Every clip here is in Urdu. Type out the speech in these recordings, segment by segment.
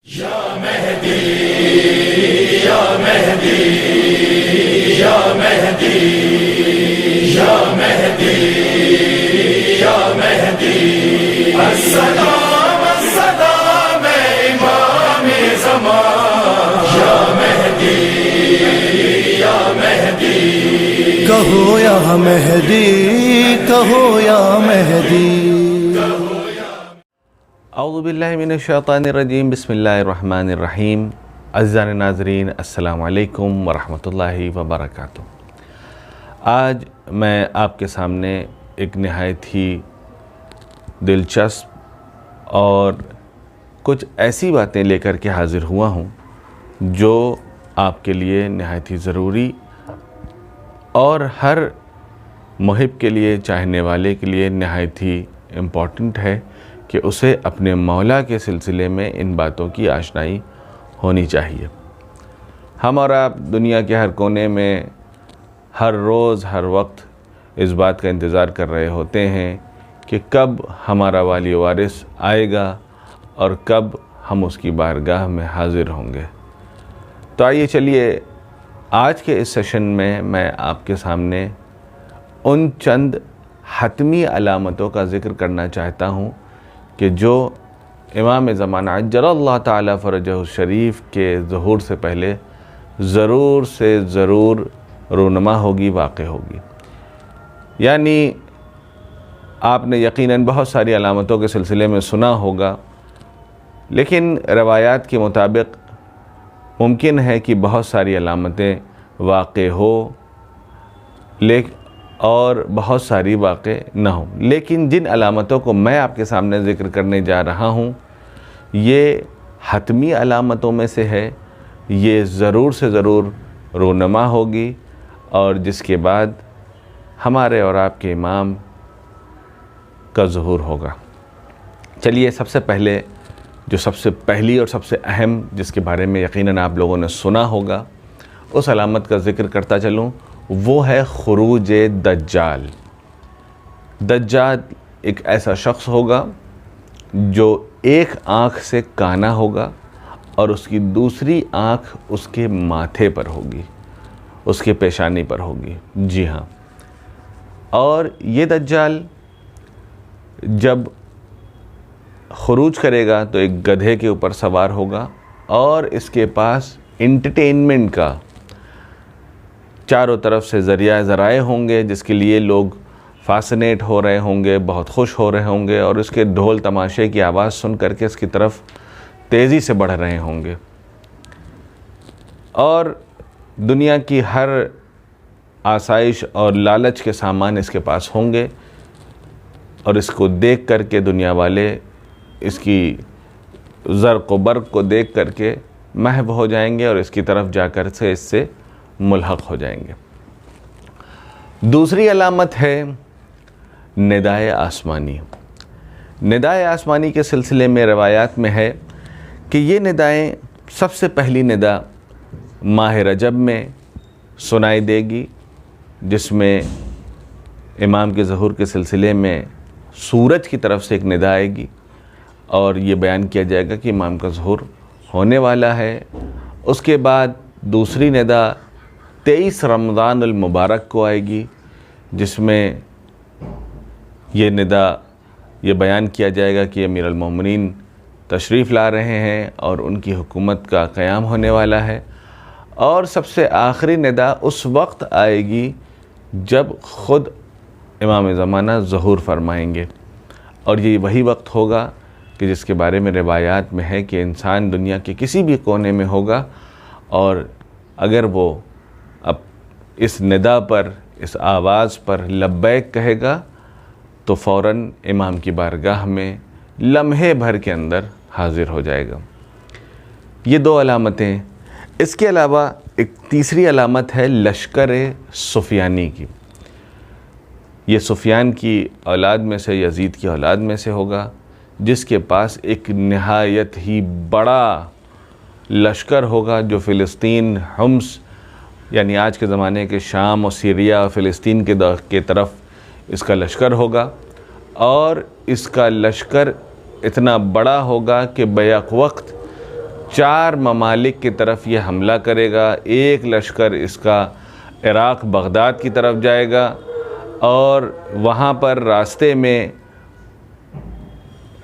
یا مہدی یا مہدی یا مہدی یا مہدی یا مہدی السلام السلام امام زمان یا مہدی یا مہدی کہو یا مہدی کہو یا مہدی اعوذ باللہ من الشیطان الرجیم بسم اللہ الرحمن الرحیم عزیزان ناظرین السلام علیکم ورحمۃ اللہ وبرکاتہ۔ آج میں آپ کے سامنے ایک نہایت ہی دلچسپ اور کچھ ایسی باتیں لے کر کے حاضر ہوا ہوں جو آپ کے لیے نہایت ہی ضروری اور ہر محب کے لیے، چاہنے والے کے لیے نہایت ہی امپورٹنٹ ہے کہ اسے اپنے مولا کے سلسلے میں ان باتوں کی آشنائی ہونی چاہیے۔ ہم اور آپ دنیا کے ہر کونے میں ہر روز ہر وقت اس بات کا انتظار کر رہے ہوتے ہیں کہ کب ہمارا والی وارث آئے گا اور کب ہم اس کی بارگاہ میں حاضر ہوں گے۔ تو آئیے چلیے آج کے اس سیشن میں آپ کے سامنے ان چند حتمی علامتوں کا ذکر کرنا چاہتا ہوں کہ جو امام زمانہ عجل اللہ تعالیٰ فرجہ الشریف کے ظہور سے پہلے ضرور سے ضرور رونما ہوگی، واقع ہوگی۔ یعنی آپ نے یقیناً بہت ساری علامتوں کے سلسلے میں سنا ہوگا، لیکن روایات کے مطابق ممکن ہے کہ بہت ساری علامتیں واقع ہو اور بہت ساری واقع نہ ہوں، لیکن جن علامتوں کو میں آپ کے سامنے ذکر کرنے جا رہا ہوں یہ حتمی علامتوں میں سے ہے، یہ ضرور سے ضرور رونما ہوگی اور جس کے بعد ہمارے اور آپ کے امام کا ظہور ہوگا۔ چلیے سب سے پہلے جو سب سے پہلی اور سب سے اہم، جس کے بارے میں یقیناً آپ لوگوں نے سنا ہوگا، اس علامت کا ذکر کرتا چلوں، وہ ہے خروج دجال۔ دجال ایک ایسا شخص ہوگا جو ایک آنکھ سے کانا ہوگا اور اس کی دوسری آنکھ اس کے ماتھے پر ہوگی، اس کے پیشانی پر ہوگی۔ جی ہاں، اور یہ دجال جب خروج کرے گا تو ایک گدھے کے اوپر سوار ہوگا اور اس کے پاس انٹرٹینمنٹ کا چاروں طرف سے ذرائع ہوں گے، جس کے لیے لوگ فاسنیٹ ہو رہے ہوں گے، بہت خوش ہو رہے ہوں گے اور اس کے ڈھول تماشے کی آواز سن کر کے اس کی طرف تیزی سے بڑھ رہے ہوں گے، اور دنیا کی ہر آسائش اور لالچ کے سامان اس کے پاس ہوں گے، اور اس کو دیکھ کر کے دنیا والے اس کی زرق و برق کو دیکھ کر کے محو ہو جائیں گے اور اس کی طرف جا کر سے اس سے ملحق ہو جائیں گے۔ دوسری علامت ہے ندائے آسمانی۔ ندائے آسمانی کے سلسلے میں روایات میں ہے کہ یہ ندائیں سب سے پہلی ندا ماہ رجب میں سنائی دے گی، جس میں امام کے ظہور کے سلسلے میں سورج کی طرف سے ایک ندا آئے گی اور یہ بیان کیا جائے گا کہ امام کا ظہور ہونے والا ہے۔ اس کے بعد دوسری ندا 23 رمضان المبارک کو آئے گی، جس میں یہ ندا یہ بیان کیا جائے گا کہ امیر المومنین تشریف لا رہے ہیں اور ان کی حکومت کا قیام ہونے والا ہے۔ اور سب سے آخری ندا اس وقت آئے گی جب خود امام زمانہ ظہور فرمائیں گے، اور یہ وہی وقت ہوگا کہ جس کے بارے میں روایات میں ہے کہ انسان دنیا کے کسی بھی کونے میں ہوگا اور اگر وہ اب اس ندا پر، اس آواز پر لبیک کہے گا تو فوراً امام کی بارگاہ میں لمحے بھر کے اندر حاضر ہو جائے گا۔ یہ دو علامتیں۔ اس کے علاوہ ایک تیسری علامت ہے لشکر سفیانی کی۔ یہ سفیان کی اولاد میں سے، یزید کی اولاد میں سے ہوگا، جس کے پاس ایک نہایت ہی بڑا لشکر ہوگا جو فلسطین، حمص یعنی آج کے زمانے کے شام اور سیریا اور فلسطین کے طرف اس کا لشکر ہوگا، اور اس کا لشکر اتنا بڑا ہوگا کہ بیک وقت 4 ممالک کی طرف یہ حملہ کرے گا. ایک لشکر اس کا عراق بغداد کی طرف جائے گا اور وہاں پر راستے میں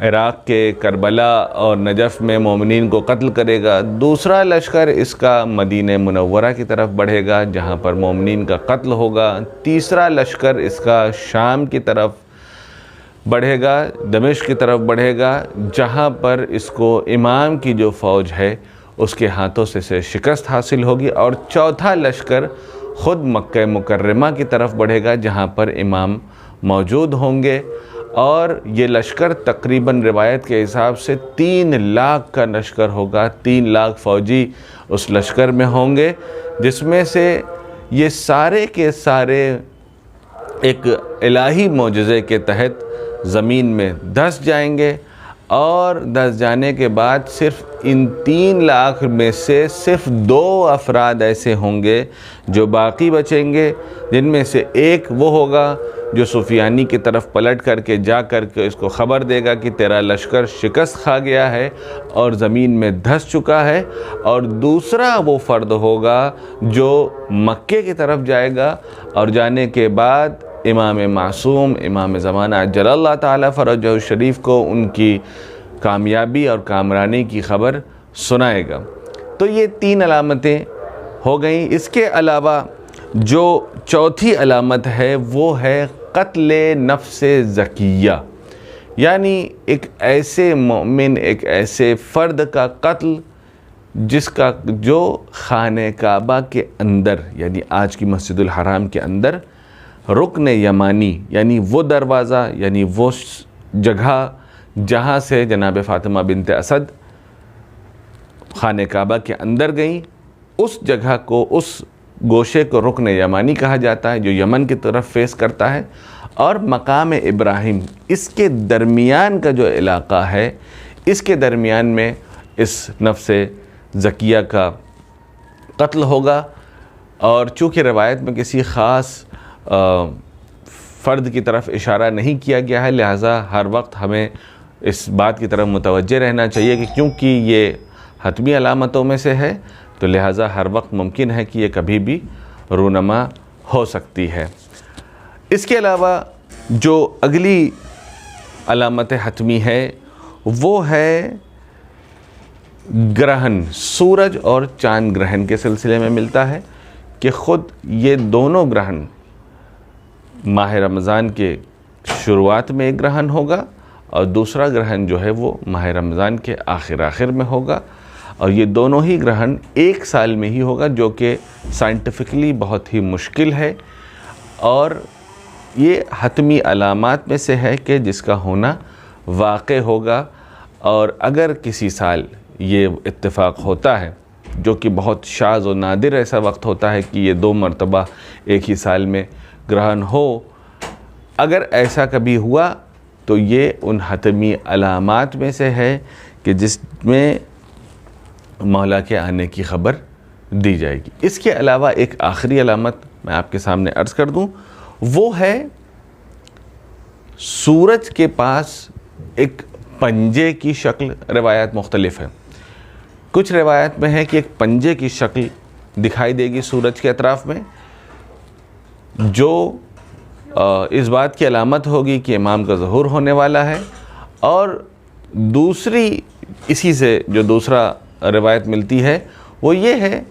عراق کے کربلا اور نجف میں مومنین کو قتل کرے گا. دوسرا لشکر اس کا مدینہ منورہ کی طرف بڑھے گا جہاں پر مومنین کا قتل ہوگا. تیسرا لشکر اس کا شام کی طرف بڑھے گا, دمشق کی طرف بڑھے گا جہاں پر اس کو امام کی جو فوج ہے اس کے ہاتھوں سے شکست حاصل ہوگی. اور چوتھا لشکر خود مکہ مکرمہ کی طرف بڑھے گا جہاں پر امام موجود ہوں گے. اور یہ لشکر تقریباً روایت کے حساب سے 3 لاکھ کا لشکر ہوگا. 3 لاکھ فوجی اس لشکر میں ہوں گے جس میں سے یہ سارے کے سارے ایک الہی معجزے کے تحت زمین میں دھس جائیں گے. اور دھس جانے کے بعد صرف ان 3 لاکھ میں سے صرف 2 افراد ایسے ہوں گے جو باقی بچیں گے, جن میں سے ایک وہ ہوگا جو سفیانی کی طرف پلٹ کر کے جا کر کے اس کو خبر دے گا کہ تیرا لشکر شکست کھا گیا ہے اور زمین میں دھس چکا ہے. اور دوسرا وہ فرد ہوگا جو مکے کی طرف جائے گا اور جانے کے بعد امام معصوم امام زمانہ عجل اللہ تعالیٰ فرجہ الشریف کو ان کی کامیابی اور کامرانی کی خبر سنائے گا. تو یہ 3 علامتیں ہو گئیں. اس کے علاوہ جو چوتھی علامت ہے وہ ہے قتل نفس زکیہ, یعنی ایک ایسے مومن, ایک ایسے فرد کا قتل جس کا جو خانہ کعبہ کے اندر یعنی آج کی مسجد الحرام کے اندر رکن یمانی یعنی وہ دروازہ یعنی وہ جگہ جہاں سے جناب فاطمہ بنت اسد خانہ کعبہ کے اندر گئیں, اس جگہ کو, اس گوشے کو رکن یمانی کہا جاتا ہے جو یمن کی طرف فیس کرتا ہے. اور مقام ابراہیم اس کے درمیان کا جو علاقہ ہے, اس کے درمیان میں اس نفس زکیہ کا قتل ہوگا. اور چونکہ روایت میں کسی خاص فرد کی طرف اشارہ نہیں کیا گیا ہے, لہٰذا ہر وقت ہمیں اس بات کی طرف متوجہ رہنا چاہیے کہ کیونکہ یہ حتمی علامتوں میں سے ہے تو لہٰذا ہر وقت ممکن ہے کہ یہ کبھی بھی رونما ہو سکتی ہے. اس کے علاوہ جو اگلی علامت حتمی ہے وہ ہے گرہن, سورج اور چاند گرہن کے سلسلے میں ملتا ہے کہ خود یہ دونوں گرہن ماہ رمضان کے شروعات میں ایک گرہن ہوگا اور دوسرا گرہن جو ہے وہ ماہ رمضان کے آخر میں ہوگا. اور یہ دونوں ہی گرہن 1 سال میں ہی ہوگا جو کہ سائنٹیفکلی بہت ہی مشکل ہے. اور یہ حتمی علامات میں سے ہے کہ جس کا ہونا واقع ہوگا. اور اگر کسی سال یہ اتفاق ہوتا ہے جو کہ بہت شاذ و نادر ایسا وقت ہوتا ہے کہ یہ 2 مرتبہ ایک ہی سال میں گرہن ہو, اگر ایسا کبھی ہوا تو یہ ان حتمی علامات میں سے ہے کہ جس میں مولا کے آنے کی خبر دی جائے گی. اس کے علاوہ ایک آخری علامت میں آپ کے سامنے عرض کر دوں, وہ ہے سورج کے پاس ایک پنجے کی شکل. روایات مختلف ہیں, کچھ روایت میں ہے کہ ایک پنجے کی شکل دکھائی دے گی سورج کے اطراف میں جو اس بات کی علامت ہوگی کہ امام کا ظہور ہونے والا ہے. اور دوسری اسی سے جو دوسرا روایت ملتی ہے وہ یہ ہے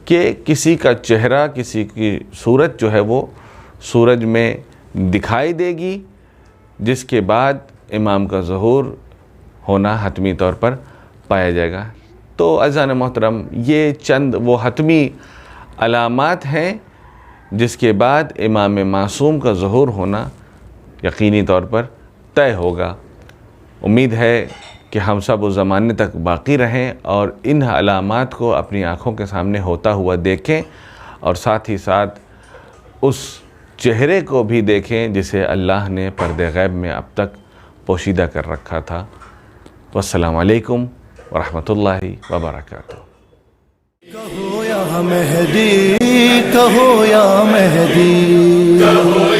کہ کسی کا چہرہ, کسی کی صورت جو ہے وہ سورج میں دکھائی دے گی جس کے بعد امام کا ظہور ہونا حتمی طور پر پایا جائے گا. تو عزیزان محترم, یہ چند وہ حتمی علامات ہیں جس کے بعد امام معصوم کا ظہور ہونا یقینی طور پر طے ہوگا. امید ہے کہ ہم سب اس زمانے تک باقی رہیں اور ان علامات کو اپنی آنکھوں کے سامنے ہوتا ہوا دیکھیں اور ساتھ ہی ساتھ اس چہرے کو بھی دیکھیں جسے اللہ نے پردے غیب میں اب تک پوشیدہ کر رکھا تھا. والسلام علیکم ورحمۃ اللہ وبرکاتہ. کہو یا مہدی, کہو یا مہدی.